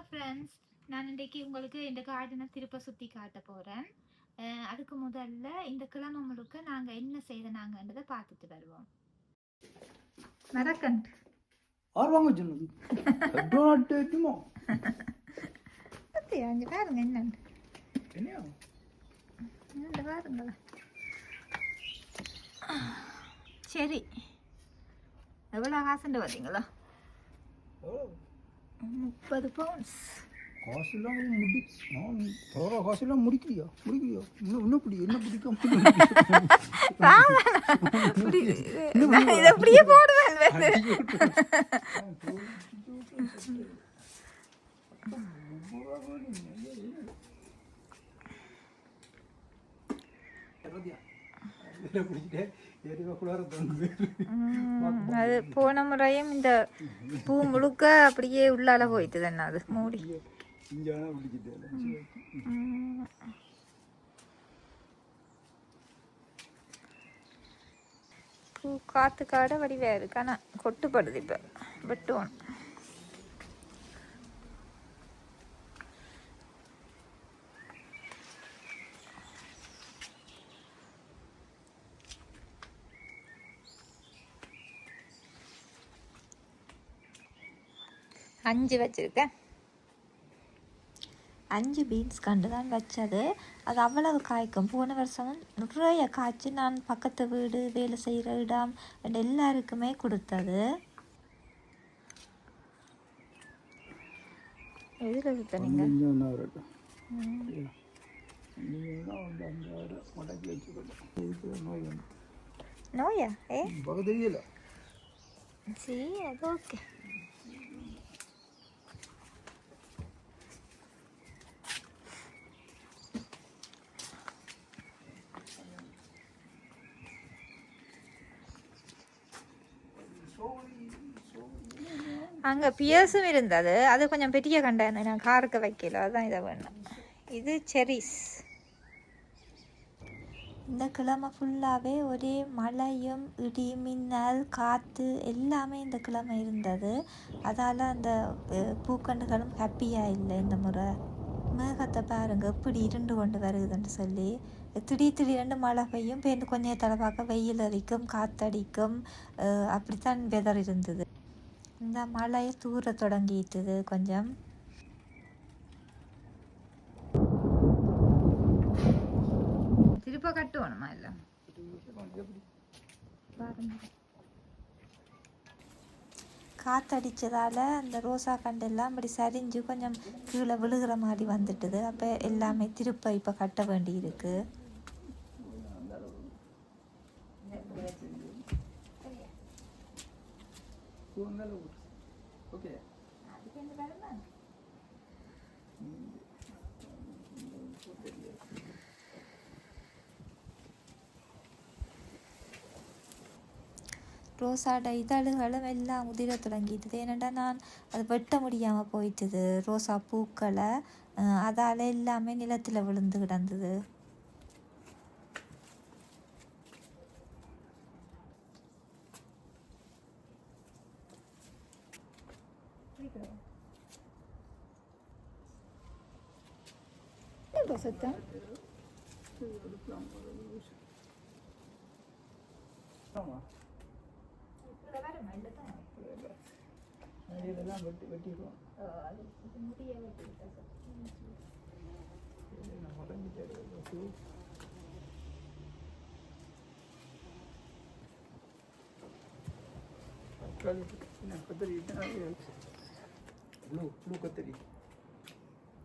Friends, நான் இன்றைக்கு உங்களுக்கு இந்த கார்டனை திருப்ப சுற்றி காட்ட போகிறேன். அதுக்கு முதல்ல இந்த கிழமை முழுக்க நாங்கள் என்ன செய்தனாங்கன்றதை பார்த்துட்டு வருவோம். மரக்கண்டு ஆர்வாங்க சொன்னது அங்கே பாருங்க என்னண்டு என்னையா பாருங்களா. சரி, எவ்வளோ காசுண்டு பார்த்தீங்களா? 30 பவுண்ட்ஸ். காசெல்லாம் காசெல்லாம் முடிக்கலையா இன்னும் பிடி என்ன பிடிக்கும் இதை அப்படியே போடுவேன். அது போன முறையும் இந்த பூ முழுக்க அப்படியே உள்ளால போயிட்டு தானே அது மூடி. பூ காத்து காட வடிவா இருக்கு, ஆனா கொட்டுப்படுது. இப்ப வெட்டுவோம். அஞ்சு வச்சிருக்கேன். 5 பீன்ஸ் கண்டு தான் வச்சது. அது அவ்வளவு காய்க்கும். போன வருஷம் நிறைய காய்ச்சி நான் பக்கத்து வீடு, வேலை செய்கிற இடம் எல்லாருக்குமே கொடுத்தது. எதில் வித்தனீங்க? நோயா? சரி, அது ஓகே. அங்கே பியர்ஸும் இருந்தது. அது கொஞ்சம் பெரிய கண்டேன், நான் காருக்கு வைக்கல, அதுதான் இதை வேணும். இது செரிஸ். இந்த கிழமை ஃபுல்லாகவே ஒரே மழையும் இடி மின்னல் காற்று எல்லாமே இந்த கிழமை இருந்தது. அதால் அந்த பூக்கண்டுகளும் ஹாப்பியாக இல்லை. இந்த முறை மேகத்தை பாருங்க எப்படி இருண்டு கொண்டு வருதுன்னு சொல்லி. திடீர்னு மழை பெய்யும், பேருந்து கொஞ்சம் தலை பார்க்க வெயில் அடிக்கும், காற்றடிக்கும், அப்படித்தான் வெதர் இருந்தது. இந்த மழையை தூர தொடங்கிட்டுது கொஞ்சம். திருப்ப கட்டுவோணுமா? இல்லை காற்றடிச்சதால அந்த ரோசா கண்டெல்லாம் இப்படி சரிஞ்சு கொஞ்சம் கீழே விழுகிற மாதிரி வந்துட்டுது. அப்போ எல்லாமே திருப்ப இப்போ கட்ட வேண்டி இருக்கு. ரோசாட இதழ்களும் எல்லாம் உதிர தொடங்கிட்டுது. ஏன்னாண்டா நான் அது வெட்ட முடியாமல் போயிட்டுது ரோசா பூக்களை. அதால் எல்லாமே நிலத்தில் விழுந்து கிடந்தது. சத்தம்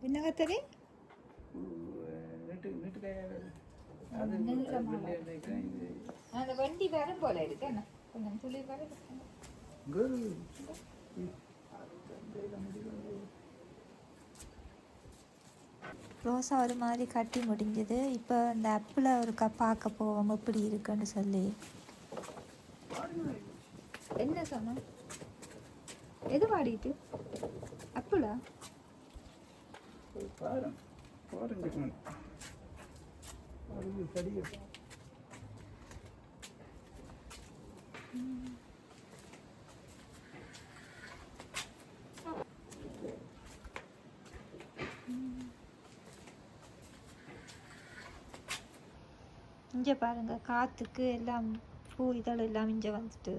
என்ன கத்தரி? அந்த வண்டி வரும் போல இருக்கு. என்ன கொஞ்சம் துளி வரும். ரோசா ஒரு மாதிரி கட்டி முடிஞ்சது. இப்போ இந்த ஆப்பிளை ஒரு பார்க்க போவோம் எப்படி இருக்குன்னு சொல்லி. என்ன சொன்ன? எது வாடிட்டு? ஆப்பிளா? இங்கே பாருங்க, காற்றுக்கு எல்லாம் பூ இதழ் எல்லாம் இங்கே வந்துட்டு.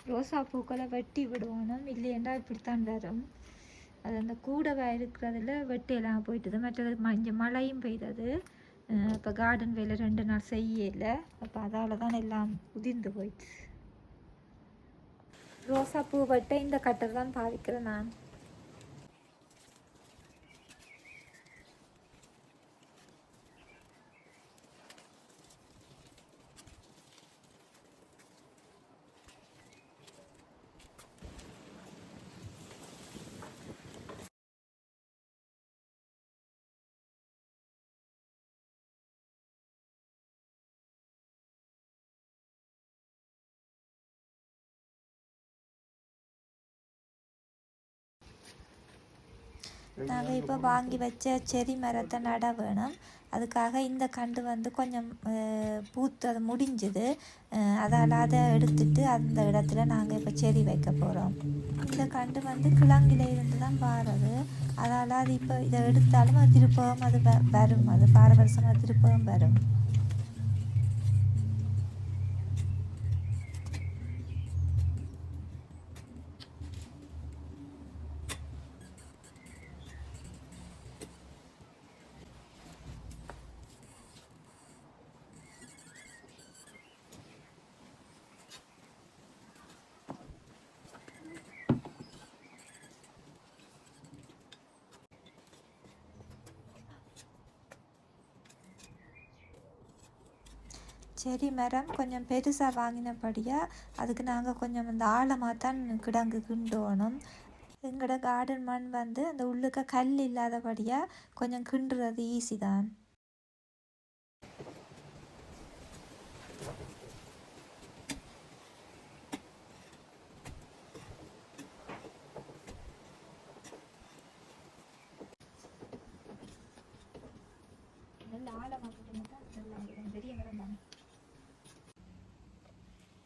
ரோசா பூக்களை வெட்டி விடுவானோம், இல்லையெண்டா இப்படித்தான் வரும். அது அந்த கூடவா இருக்கிறதுல வெட்டியெல்லாம் போயிட்டுது. மற்றது இங்கே மழையும் பெய்தது. இப்போ கார்டன் வேலை 2 நாள் செய்யலை. அப்போ அதால் தான் எல்லாம் உதிர்ந்து போயிடுச்சு. ரோசா பூ வெட்ட இந்த கட்டர் தான் பாவிக்கிறேன் நான். நாங்கள் இப்போ வாங்கி வச்ச செரி மரத்தை நட வேணும். அதுக்காக இந்த கண்டு வந்து கொஞ்சம் பூத்து அது முடிஞ்சுது. அதால் அதை எடுத்துட்டு அந்த இடத்துல நாங்கள் இப்போ செடி வைக்க போகிறோம். இந்த கண்டு வந்து கிழங்கில இருந்து தான் பாருது. அதால் அது இப்போ இதை எடுத்தாலும் அது திருப்பவும் அது வரும். அது பாரபட்சமாக திருப்பவும் வரும். செடி மரம் கொஞ்சம் பெருசாக வாங்கினபடியாக அதுக்கு நாங்கள் கொஞ்சம் இந்த ஆழமாக தான் கிடங்கு கிண்டோணும். எங்களோட கார்டன் மண் வந்து அந்த உள்ளுக்க கல் இல்லாதபடியாக கொஞ்சம் கிண்டுறது ஈஸி தான்.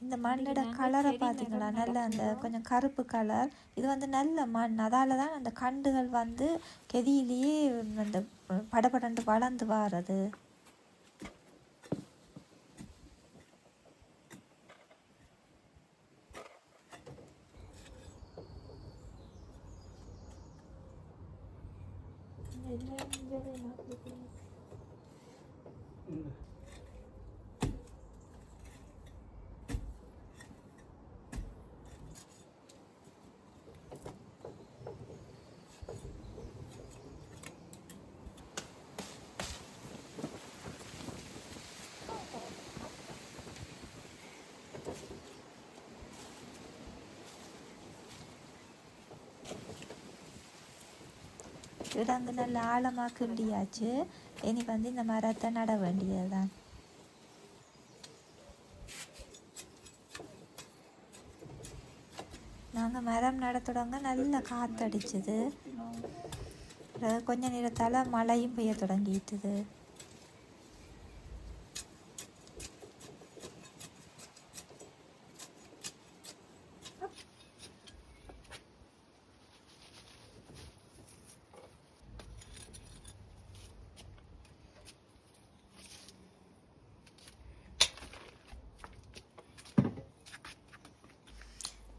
இந்த மண்ணோட கலரை பார்த்தீங்களா, நல்ல அந்த கொஞ்சம் கருப்பு கலர். இது வந்து நல்ல மண். அதால தான் அந்த கண்டுகள் வந்து கெதியிலேயே அந்த படபடண்டு வளர்ந்து வாரது. கிடங்கு நல்ல ஆழமாக கிண்டியாச்சு. இனி வந்து இந்த மரத்தை நட வேண்டியது தான். நாங்கள் மரம் நட தொடங்க நல்ல காற்றடிச்சுது. கொஞ்ச நேரத்தால் மழையும் பெய்ய தொடங்கிட்டுது.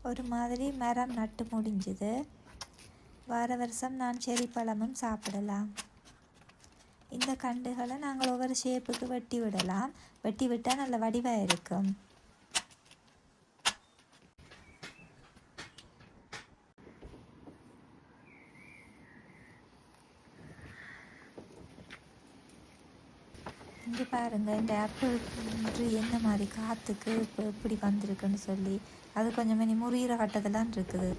ஒரு மாதிரி மரம் நட்டு முடிஞ்சுது. வார வருஷம் நான் செரி பழமும் சாப்பிடலாம். இந்த கண்டுகளை நாங்கள் ஒவ்வொரு ஷேப்புக்கு வெட்டி விடலாம். வெட்டி விட்டால் நல்ல வடிவாக இருக்கும். இங்கே பாருங்கள், இந்த ஆப்பிள் என்ன மாதிரி காற்றுக்கு இப்போ எப்படி வந்திருக்குன்னு சொல்லி அது கொஞ்சம் இனி முறிகிற கட்டத்தெல்லாம் இருக்குது.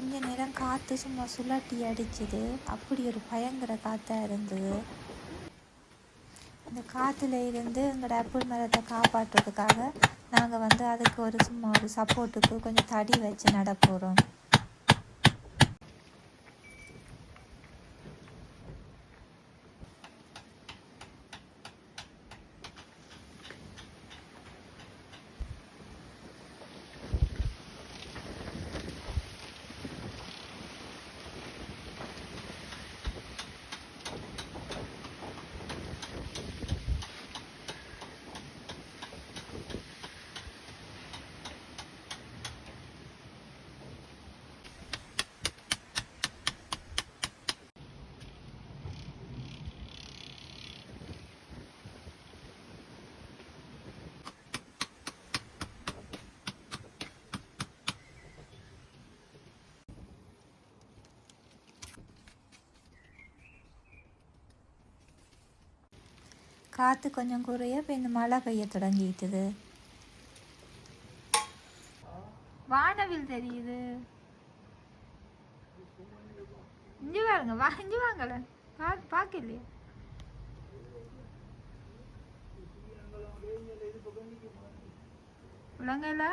கொஞ்ச நேரம் காற்று சும்மா சுழட்டி அடிச்சுது. அப்படி ஒரு பயங்கர காற்றாக இருந்தது. அந்த காற்றுல இருந்து எங்களோட ஆப்பிள் மரத்தை காப்பாற்றுறதுக்காக நாங்கள் வந்து அதுக்கு சும்மா ஒரு சப்போர்ட்டுக்கு கொஞ்சம் தடி வச்சு நடப்போகிறோம். காற்று கொஞ்சம் குறைய இப்போ இந்த மழை பெய்ய தொடங்கிட்டுது. வானவில் தெரியுது. இஞ்சி பாருங்க, இஞ்சி வாங்கல பார்க்கலையே. உலங்கல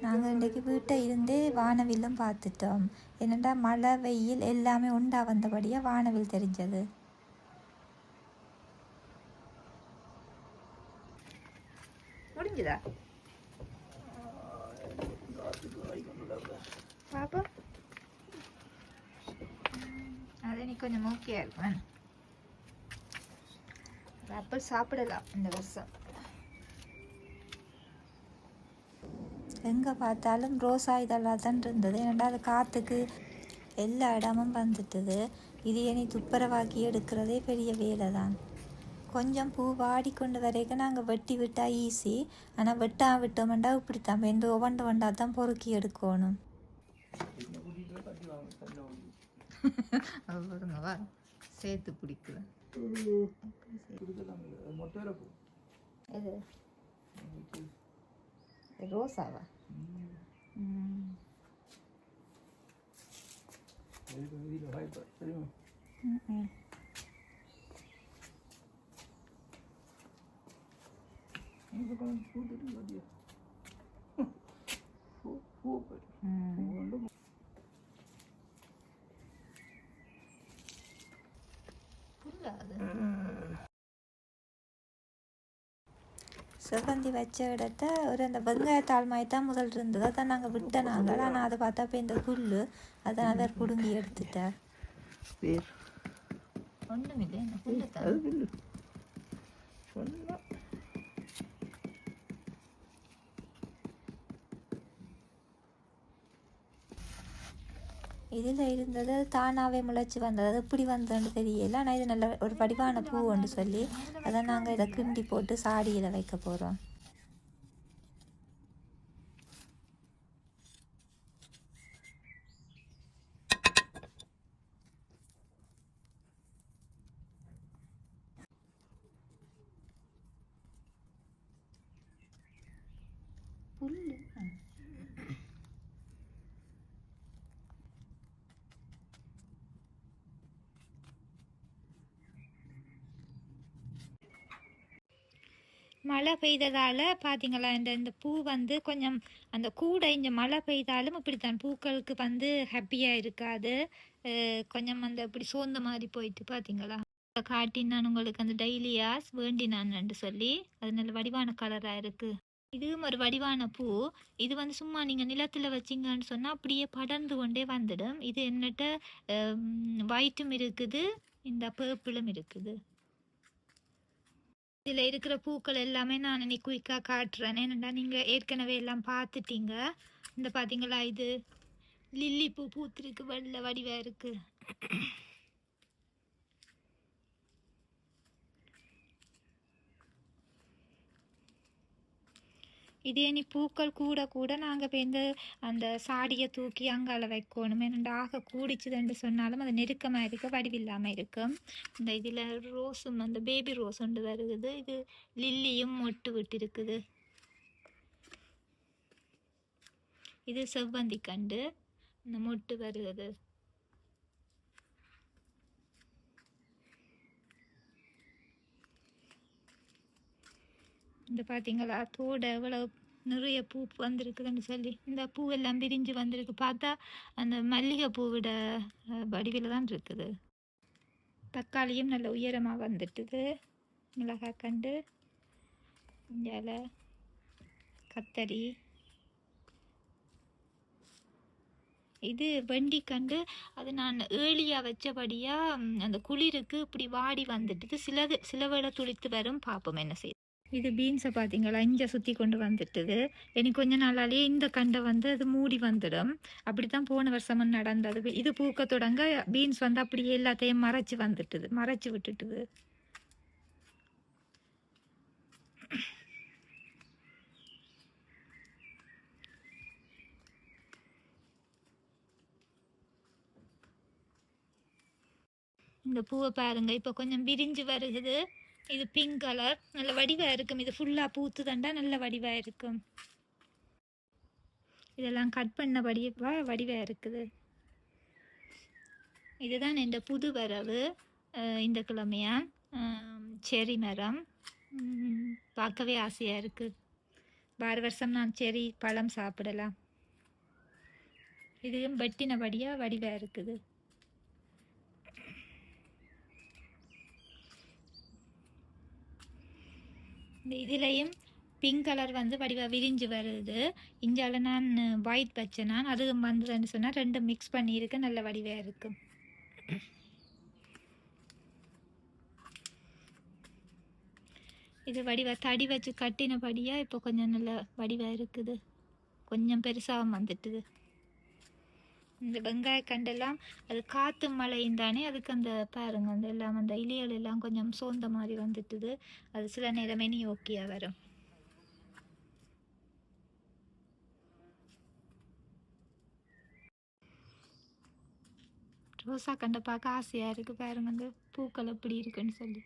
நாங்கள் இன்றைக்கு வீட்டை இருந்தே வானவில்லும் பார்த்துட்டோம். என்னடா மழை வெயில் எல்லாமே உண்டா வந்தபடியாக வானவில் தெரிஞ்சது. முடிஞ்சுதா பாப்பா? அது நீ கொஞ்சம் ஓகே இருக்கும். ஆப்பிள் சாப்பிடலாம் இந்த வருஷம். எங்கே பார்த்தாலும் ரோஸா இதெல்லாம் தான் இருந்தது. ஏன்னா அது காற்றுக்கு எல்லா இடமும் வந்துட்டுது. இது இனி துப்புரவாக்கி எடுக்கிறதே பெரிய வேலை தான். கொஞ்சம் பூ வாடிக்கொண்டு வரைக்கும் நாங்கள் வெட்டி விட்டால் ஈஸி. ஆனால் விட்டோம்டா இப்படித்தான் இந்த ஒவ்வொண்டு வண்டா தான் பொறுக்கி எடுக்கணும். சேர்த்து பிடிக்கல ரோஸாவா? செவ்வந்தி வச்ச இடத்த அந்த வெங்காயத்தாள் மாதிரி தான் முதல் இருந்தது. அதான் நாங்கள் விட்டனாங்க. ஆனால் அதை பார்த்தா இப்போ இந்த புல் அதான் அதை பிடுங்கி எடுத்துட்டார். ஒன்றும் இல்லை, என்ன புல்லு தான். இதில் இருந்தது தானாகவே முளைச்சி வந்தது. அது எப்படி வந்ததுன்னு தெரியல. ஆனால் இது நல்ல ஒரு வடிவான பூன்னு சொல்லி அதை நாங்கள் இதை கிண்டி போட்டு சாடியில் வைக்க போகிறோம். புல்லு மழை பெய்ததால் பார்த்தீங்களா, இந்த பூ வந்து கொஞ்சம் அந்த கூடை இந்த மழை பெய்தாலும் இப்படித்தான் பூக்களுக்கு வந்து ஹாப்பியாக இருக்காது. கொஞ்சம் அந்த இப்படி சோர்ந்த மாதிரி போயிட்டு பார்த்தீங்களா. காட்டி நான் உங்களுக்கு அந்த டைலியாஸ் வேண்டினான்னு சொல்லி அது நல்ல வடிவான கலராக இருக்குது. இதுவும் ஒரு வடிவான பூ. இது வந்து சும்மா நீங்கள் நிலத்தில் வச்சிங்கன்னு சொன்னால் அப்படியே படர்ந்து கொண்டே வந்துடும். இது என்னட்ட ஒயிட்டும் இருக்குது, இந்த பர்பிளும் இருக்குது. இதில் இருக்கிற பூக்கள் எல்லாமே நான் இன்னைக்கு குயிக்காக காட்டுறேன். ஏன்னா நீங்கள் ஏற்கனவே எல்லாம் பார்த்துட்டீங்க. இந்த பார்த்தீங்களா, இது லில்லி பூ பூத்திருக்கு, வெள்ளை வடிவாக இருக்குது. இதே நீ பூக்கள் கூட கூட நாங்கள் இப்போ இந்த அந்த சாடியை தூக்கி அங்கால வைக்கணும். என்னென்று ஆக கூடிச்சுதுன்னு சொன்னாலும் அது நெருக்கமாக இருக்க வடிவில்லாமல் இருக்கும். இந்த இதில் ரோஸும் அந்த பேபி ரோஸ் ஒன்று வருது. இது லில்லியும் மொட்டு விட்டு இருக்குது. இது செவ்வந்தி கண்டு இந்த மொட்டு வருகிறது. இந்த பார்த்தீங்களா தோட எவ்வளவு நிறைய பூ வந்திருக்குதுன்னு சொல்லி. இந்த பூவெல்லாம் பிரிஞ்சு வந்திருக்கு. பார்த்தா அந்த மல்லிகை பூவிட வடிவில் தான் இருக்குது. தக்காளியும் நல்ல உயரமாக வந்துட்டுது. மிளகாய் கண்டு, இலை, கத்தரி, இது வெண்டி கண்டு. அது நான் ஏர்லியாக வச்சபடியாக அந்த குளிருக்கு இப்படி வாடி வந்துட்டுது. சில வேளை துளித்து வரும். பார்ப்போம் என்ன செய்யுது. இது பீன்ஸை பார்த்தீங்களா இங்கே சுற்றி கொண்டு வந்துட்டுது. எனக்கு கொஞ்ச நாளாலேயே இந்த கண்டை வந்து அது மூடி வந்துடும். அப்படி தான் போன வருஷமும் நடந்தது. இது பூக்க தொடங்க பீன்ஸ் வந்து அப்படியே எல்லாத்தையும் மறைச்சி விட்டுட்டுது. இந்த பூவை பாருங்க இப்போ கொஞ்சம் விரிஞ்சு வருகுது. இது பிங்க் கலர் நல்ல வடிவாக இருக்கும். இது ஃபுல்லாக பூத்து தண்டா நல்ல வடிவாக இருக்கும். இதெல்லாம் கட் பண்ணபடியாக வடிவாக இருக்குது. இதுதான் இந்த புது வரவு இந்த கிழமையா. செரி மரம் பார்க்கவே ஆசையாக இருக்குது. வார வருஷம் நான் செரி பழம் சாப்பிடலாம். இதுவும் வெட்டினபடியாக வடிவாக இருக்குது. இந்த இதுலேயும் பிங்க் கலர் வந்து வடிவாக விரிஞ்சு வருது. இஞ்சால நான் ஒயிட் வச்சேன். நான் அது வந்ததுன்னு சொன்னால் ரெண்டும் மிக்ஸ் பண்ணியிருக்கு. நல்ல வடிவாக இருக்கும். இது வடிவாக தடி வச்சு கட்டினபடியாக இப்போ கொஞ்சம் நல்ல வடிவாக இருக்குது. கொஞ்சம் பெருசாக வந்துட்டுது. இந்த வெங்காய கண்டெல்லாம் அது காற்று மழையும் தானே, அதுக்கு அந்த பாருங்க அந்த எல்லாம் அந்த இலைகள் எல்லாம் கொஞ்சம் சோர்ந்த மாதிரி வந்துட்டுது. அது சில நேரமே நீ ஓகேயா வரும். ரோசா கண்டை பார்க்க ஆசையாக இருக்குது. பாருங்க அந்த பூக்கள் எப்படி இருக்குன்னு சொல்லி.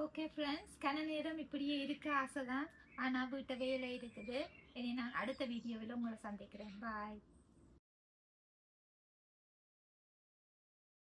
ஓகே ஃப்ரெண்ட்ஸ், கன நேரம் இப்படியே இருக்க ஆசை தான். ஆனால் வீட்டை வேலை இருக்குது. இனி நான் அடுத்த வீடியோவில் உங்களை சந்திக்கிறேன். பாய்.